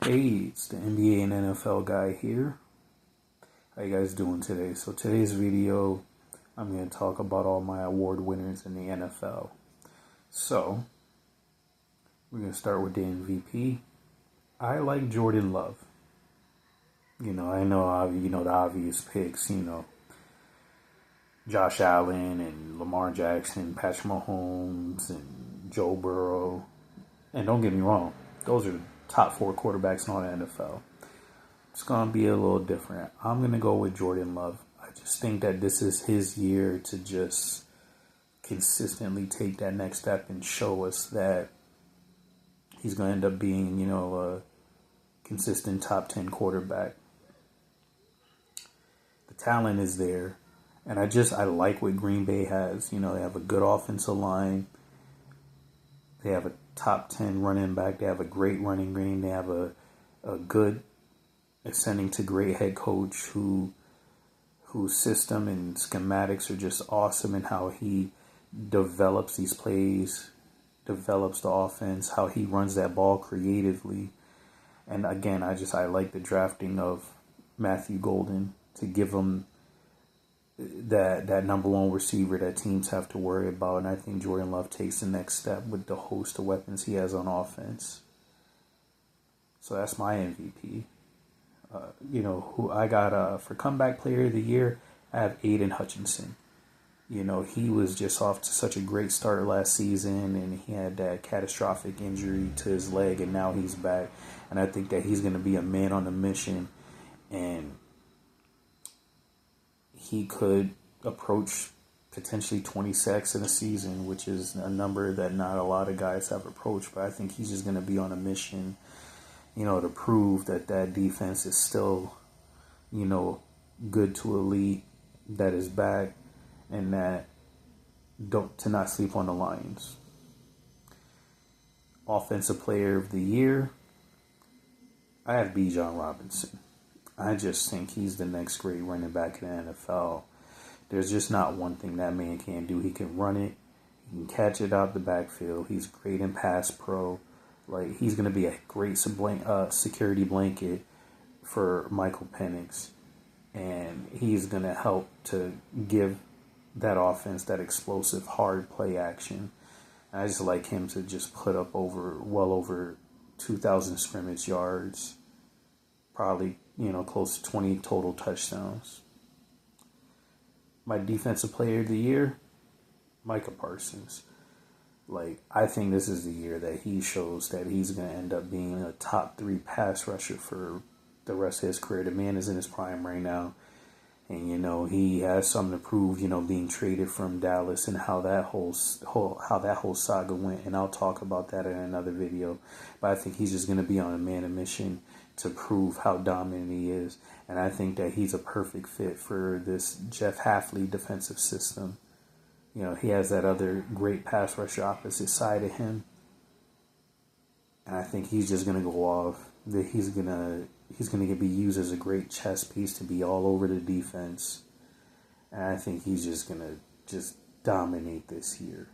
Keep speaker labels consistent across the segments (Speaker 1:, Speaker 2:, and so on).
Speaker 1: Hey, it's the NBA and NFL guy here. How you guys doing today? So today's video, I'm going to talk about all my award winners in the NFL. So, we're going to start with the MVP. I like Jordan Love. I know the obvious picks, Josh Allen and Lamar Jackson, Patrick Mahomes and Joe Burrow. And don't get me wrong, those are the top 4 quarterbacks in all the NFL. It's going to be a little different. I'm going to go with Jordan Love. I just think that this is his year to just consistently take that next step and show us that he's going to end up being, a consistent top 10 quarterback. The talent is there. And I like what Green Bay has. They have a good offensive line. They have a top 10 running back. They have a great running game. They have a good ascending to great head coach whose system and schematics are just awesome, and how he develops these plays, develops the offense, how he runs that ball creatively. And again, I like the drafting of Matthew Golden to give him that number one receiver that teams have to worry about. And I think Jordan Love takes the next step with the host of weapons he has on offense. So that's my MVP. Who I got for comeback player of the year, I have Aiden Hutchinson. He was just off to such a great start last season, and he had that catastrophic injury to his leg, and now he's back. And I think that he's going to be a man on a mission, and he could approach potentially 20 sacks in a season, which is a number that not a lot of guys have approached. But I think he's just going to be on a mission, to prove that defense is still, good to elite, that is back, and that to not sleep on the Lions. Offensive player of the year, I have Bijan Robinson. I just think he's the next great running back in the NFL. There's just not one thing that man can't do. He can run it. He can catch it out the backfield. He's great in pass pro. Like, he's going to be a great security blanket for Michael Penix. And he's going to help to give that offense that explosive, hard play action. And I just like him to just put up well over 2,000 scrimmage yards. Probably, close to 20 total touchdowns. My defensive player of the year, Micah Parsons. I think this is the year that he shows that he's going to end up being a top 3 pass rusher for the rest of his career. The man is in his prime right now. And, he has something to prove, being traded from Dallas, and how that whole saga went. And I'll talk about that in another video. But I think he's just going to be on a mission to prove how dominant he is. And I think that he's a perfect fit for this Jeff Hafley defensive system. He has that other great pass rusher opposite side of him. And I think he's just going to go off. He's going to be used as a great chess piece to be all over the defense. And I think he's just going to dominate this year.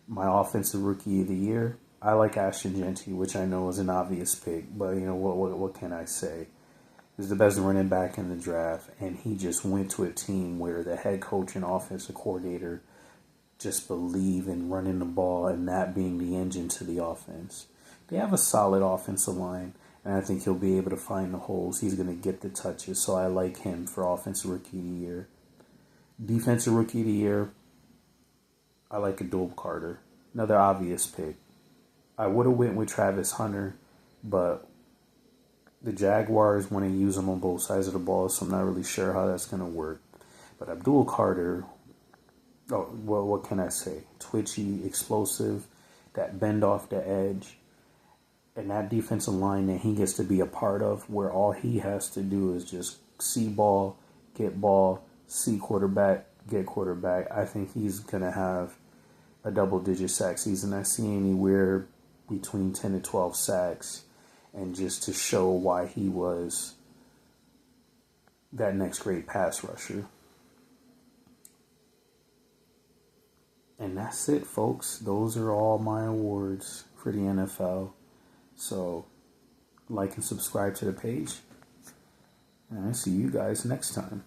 Speaker 1: My offensive rookie of the year, I like Ashton Genty, which I know is an obvious pick. But, what can I say? He's the best running back in the draft, and he just went to a team where the head coach and offensive coordinator just believe in running the ball and that being the engine to the offense. They have a solid offensive line, and I think he'll be able to find the holes. He's going to get the touches, so I like him for offensive rookie of the year. Defensive rookie of the year, I like Abdul Carter. Another obvious pick. I would have went with Travis Hunter, but the Jaguars want to use him on both sides of the ball, so I'm not really sure how that's going to work. But Abdul Carter, what can I say? Twitchy, explosive, that bend off the edge, and that defensive line that he gets to be a part of, where all he has to do is just see ball, see quarterback, get quarterback. I think he's going to have a double-digit sack season. I see anywhere between 10 to 12 sacks. And just to show why he was that next great pass rusher. And that's it, folks. Those are all my awards for the NFL. So like and subscribe to the page. And I see you guys next time.